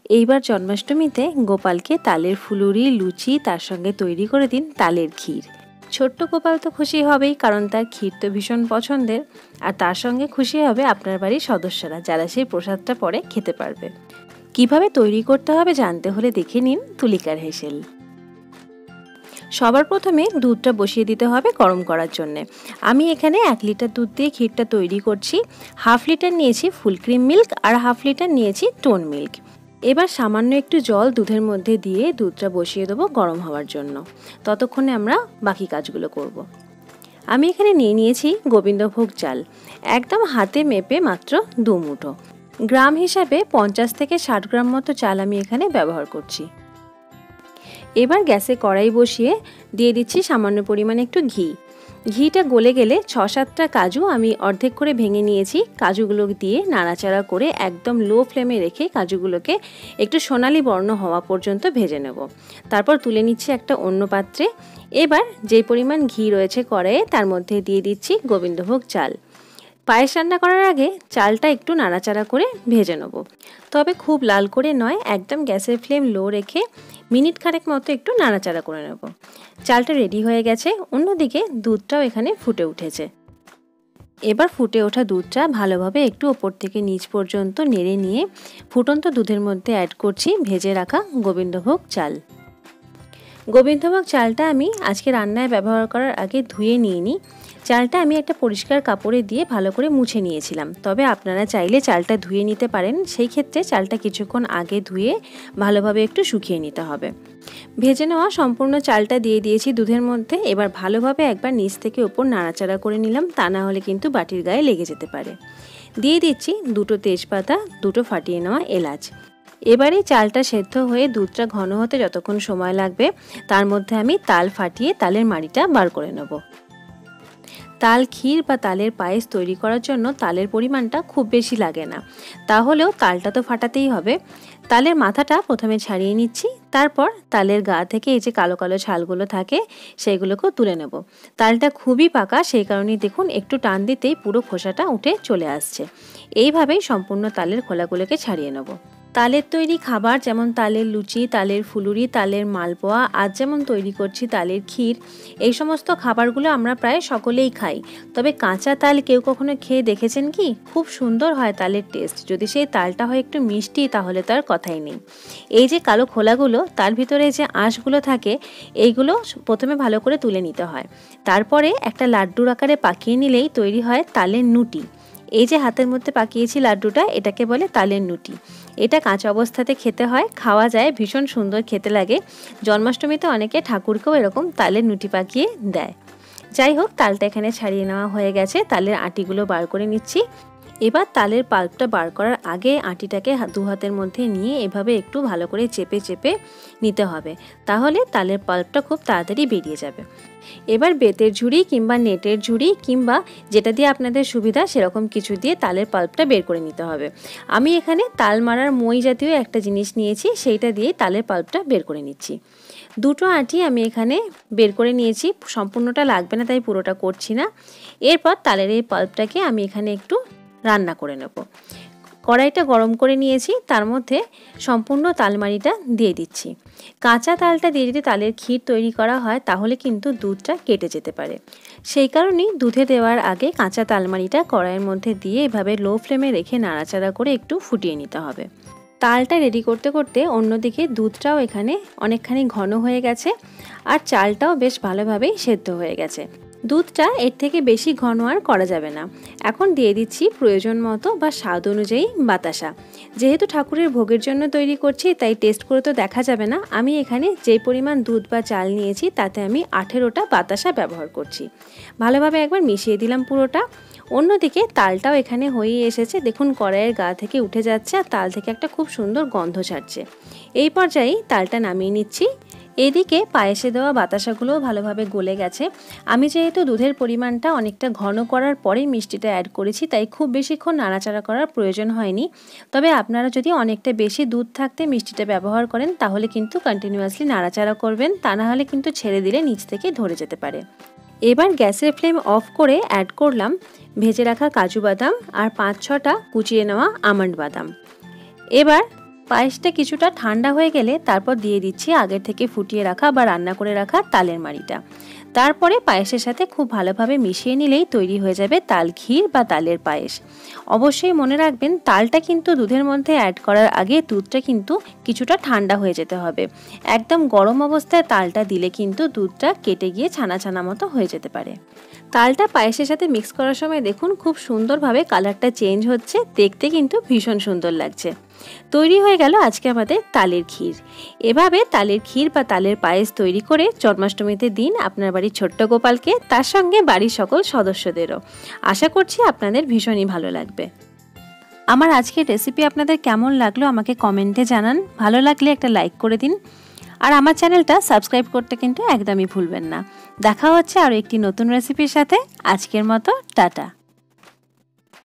এইবার জন্মাষ্টমীতে গোপালকে তালের ফুলুরি, লুচি, তার সঙ্গে তৈরি করে দিন তালের ক্ষীর। ছোট্ট গোপাল তো খুশি হবেই, কারণ তার ক্ষীর তো ভীষণ পছন্দের, আর তার সঙ্গে খুশি হবে আপনার বাড়ির সদস্যরা, যারা সেই প্রসাদটা পরে খেতে পারবে। কিভাবে তৈরি করতে হবে জানতে হলে দেখে নিন তুলিকার হেসেল। সবার প্রথমে দুধটা বসিয়ে দিতে হবে গরম করার জন্য। আমি এখানে 1 লিটার দুধ দিয়ে ক্ষীরটা তৈরি করছি। 1/2 লিটার নিয়েছি ফুল ক্রিম মিল্ক আর 1/2 লিটার নিয়েছি টোন মিল্ক। এবার সামান্য একটু জল দুধের মধ্যে দিয়ে দুধটা বসিয়ে দেবো গরম হওয়ার জন্য। ততক্ষণে আমরা বাকি কাজগুলো করব। আমি এখানে নিয়ে নিয়েছি গোবিন্দভোগ চাল, একদম হাতে মেপে মাত্র 2 মুঠো। গ্রাম হিসাবে 50 থেকে 60 গ্রাম মতো চাল আমি এখানে ব্যবহার করছি। এবার গ্যাসে কড়াই বসিয়ে দিয়ে দিচ্ছি সামান্য পরিমাণে একটু ঘি। ঘিটা গলে গেলে 6-7টা কাজু আমি অর্ধেক করে ভেঙে নিয়েছি। কাজুগুলো দিয়ে নাড়াচাড়া করে একদম লো ফ্লেমে রেখে কাজুগুলোকে একটু সোনালি বর্ণ হওয়া পর্যন্ত ভেজে নেব। তারপর তুলে নিচ্ছি একটা অন্য পাত্রে। এবার যে পরিমাণ ঘি রয়েছে কড়াইয়ে তার মধ্যে দিয়ে দিচ্ছি গোবিন্দভোগ চাল। পায়েস রান্না করার আগে চালটা একটু নাড়াচাড়া করে ভেজে নেব, তবে খুব লাল করে নয়, একদম গ্যাসের ফ্লেম লো রেখে মিনিট খানেক মতো একটু নাড়াচাড়া করে নেব। চালটা রেডি হয়ে গেছে। অন্যদিকে দুধটাও এখানে ফুটে উঠেছে। এবার ফুটে ওঠা দুধটা ভালোভাবে একটু ওপর থেকে নিচ পর্যন্ত নেড়ে নিয়ে ফুটন্ত দুধের মধ্যে অ্যাড করছি ভেজে রাখা গোবিন্দভোগ চাল। গোবিন্দভোগ চালটা আমি আজকে রান্নায় ব্যবহার করার আগে ধুয়ে নিয়ে নিই। চালটা আমি একটা পরিষ্কার কাপড়ে দিয়ে ভালো করে মুছে নিয়েছিলাম, তবে আপনারা চাইলে চালটা ধুয়ে নিতে পারেন। সেই ক্ষেত্রে চালটা কিছুক্ষণ আগে ধুয়ে ভালোভাবে একটু শুকিয়ে নিতে হবে। ভেজে নেওয়া সম্পূর্ণ চালটা দিয়ে দিয়েছি দুধের মধ্যে। এবার ভালোভাবে একবার নিচ থেকে ওপর নাড়াচাড়া করে নিলাম, তা না হলে কিন্তু বাটির গায়ে লেগে যেতে পারে। দিয়ে দিচ্ছি 2টো তেজপাতা, 2টো ফাটিয়ে নেওয়া এলাচ। এবারে চালটা সেদ্ধ হয়ে দুধটা ঘন হতে যতক্ষণ সময় লাগবে তার মধ্যে আমি তাল ফাটিয়ে তালের মাড়িটা বার করে নেব। তাল ক্ষীর বা তালের পায়েস তৈরি করার জন্য তালের পরিমাণটা খুব বেশি লাগে না, তাহলেও তালটা তো ফাটাতেই হবে। তালের মাথাটা প্রথমে ছাড়িয়ে নিচ্ছি, তারপর তালের গা থেকে এই যে কালো কালো ছালগুলো থাকে সেগুলোকেও তুলে নেব। তালটা খুবই পাকা, সেই কারণেই দেখুন একটু টান দিতেই পুরো খোসাটা উঠে চলে আসছে। এইভাবেই সম্পূর্ণ তালের খোলাগুলোকে ছাড়িয়ে নেব। তালের তৈরি খাবার যেমন তালের লুচি, তালের ফুলুরি, তালের মালপোয়া, আজ যেমন তৈরি করছি তালের ক্ষীর, এই সমস্ত খাবারগুলো আমরা প্রায় সকলেই খাই। তবে কাঁচা তাল কেউ কখনো খেয়ে দেখেছেন কি? খুব সুন্দর হয় তালের টেস্ট। যদি সেই তালটা হয় একটু মিষ্টি তাহলে তার কথাই নেই। এই যে কালো খোলাগুলো, তার ভিতরে যে আঁশগুলো থাকে এইগুলো প্রথমে ভালো করে তুলে নিতে হয়। তারপরে একটা লাড্ডুর আকারে পাকিয়ে নিলেই তৈরি হয় তালের নুটি। এই যে হাতের মধ্যে পাকিয়েছি লাড্ডুটা, এটাকে বলে তালের নুটি। এটা কাঁচা অবস্থাতে খেতে হয়, খাওয়া যায়, ভীষণ সুন্দর খেতে লাগে। জন্মাষ্টমীতে অনেকে ঠাকুরকেও এরকম তালের নুটি পাকিয়ে দেয়। যাই হোক, তালটা এখানে ছাড়িয়ে নেওয়া হয়ে গেছে। তালের আটিগুলো বার করে নিচ্ছি। এবার তালের পাল্পটা বার করার আগে আটিটাকে 2 হাতের মধ্যে নিয়ে এভাবে একটু ভালো করে চেপে চেপে নিতে হবে, তাহলে তালের পাল্পটা খুব তাড়াতাড়ি বেরিয়ে যাবে। এবার বেতের ঝুড়ি কিংবা নেটের ঝুড়ি কিংবা যেটা দিয়ে আপনাদের সুবিধা সেরকম কিছু দিয়ে তালের পাল্পটা বের করে নিতে হবে। আমি এখানে তাল মারার মই জাতীয় একটা জিনিস নিয়েছি, সেইটা দিয়ে তালের পাল্পটা বের করে নিচ্ছি। 2টো আটি আমি এখানে বের করে নিয়েছি, সম্পূর্ণটা লাগবে না তাই পুরোটা করছি না। এরপর তালের এই পাল্পটাকে আমি এখানে একটু রান্না করে নেব। কড়াইটা গরম করে নিয়েছি, তার মধ্যে সম্পূর্ণ তালমাড়িটা দিয়ে দিচ্ছি। কাঁচা তালটা দিয়ে যদি তালের ক্ষীর তৈরি করা হয় তাহলে কিন্তু দুধটা কেটে যেতে পারে। সেই কারণেই দুধে দেওয়ার আগে কাঁচা তালমাড়িটা কড়াইয়ের মধ্যে দিয়ে এভাবে লো ফ্লেমে রেখে নাড়াচাড়া করে একটু ফুটিয়ে নিতে হবে। তালটা রেডি করতে করতে অন্যদিকে দুধটাও এখানে অনেকখানি ঘন হয়ে গেছে আর চালটাও বেশ ভালোভাবেই সেদ্ধ হয়ে গেছে। দুধটা এর থেকে বেশি ঘন আর করা যাবে না। এখন দিয়ে দিচ্ছি প্রয়োজন মতো বা স্বাদ অনুযায়ী বাতাসা। যেহেতু ঠাকুরের ভোগের জন্য তৈরি করছি তাই টেস্ট করে তো দেখা যাবে না। আমি এখানে যে পরিমাণ দুধ বা চাল নিয়েছি তাতে আমি 18টা বাতাসা ব্যবহার করছি। ভালোভাবে একবার মিশিয়ে দিলাম পুরোটা। অন্যদিকে তালটাও এখানে হয়ে এসেছে, দেখুন কড়াইয়ের গা থেকে উঠে যাচ্ছে আর তাল থেকে একটা খুব সুন্দর গন্ধ ছাড়ছে। এই পর্যায়েই তালটা নামিয়ে নিচ্ছি। এদিকে পায়েসে দেওয়া বাতাসাগুলোও ভালোভাবে গলে গেছে। আমি যেহেতু দুধের পরিমাণটা অনেকটা ঘন করার পরেই মিষ্টিটা অ্যাড করেছি তাই খুব বেশিক্ষণ নাড়াচাড়া করার প্রয়োজন হয়নি। তবে আপনারা যদি অনেকটা বেশি দুধ থাকতে মিষ্টিটা ব্যবহার করেন তাহলে কিন্তু কন্টিনিউয়াসলি নাড়াচাড়া করবেন, তা না হলে কিন্তু ছেড়ে দিলে নিচ থেকে ধরে যেতে পারে। এবার গ্যাসের ফ্লেম অফ করে অ্যাড করলাম ভেজে রাখা কাজু বাদাম আর 5-6টা কুচিয়ে নেওয়া আমন্ড বাদাম। এবার পায়েসটা কিছুটা ঠান্ডা হয়ে গেলে তারপর দিয়ে দিচ্ছি আগের থেকে ফুটিয়ে রাখা বা রান্না করে রাখা তালের মাড়িটা। তারপরে পায়েসের সাথে খুব ভালোভাবে মিশিয়ে নিলেই তৈরি হয়ে যাবে তাল ক্ষীর বা তালের পায়েস। অবশ্যই মনে রাখবেন তালটা কিন্তু দুধের মধ্যে অ্যাড করার আগে দুধটা কিন্তু কিছুটা ঠান্ডা হয়ে যেতে হবে। একদম গরম অবস্থায় তালটা দিলে কিন্তু দুধটা কেটে গিয়ে ছানা ছানা মতো হয়ে যেতে পারে। তালটা পায়েসের সাথে মিক্স করার সময় দেখুন খুব সুন্দরভাবে কালারটা চেঞ্জ হচ্ছে, দেখতে কিন্তু ভীষণ সুন্দর লাগছে। তৈরি হয়ে গেল আজকে আমাদের তালের ক্ষীর। এভাবে তালের ক্ষীর বা তালের পায়েস তৈরি করে জন্মাষ্টমীতে দিন আপনার বাড়ির ছোট্ট গোপালকে, তার সঙ্গে বাড়ির সকল সদস্যদেরও। আশা করছি আপনাদের ভীষণই ভালো লাগবে। আমার আজকের রেসিপি আপনাদের কেমন লাগলো আমাকে কমেন্টে জানান। ভালো লাগলে একটা লাইক করে দিন, আর আমার চ্যানেলটা সাবস্ক্রাইব করতে কিন্তু একদমই ভুলবেন না। দেখা হচ্ছে আরও একটি নতুন রেসিপির সাথে। আজকের মতো টাটা।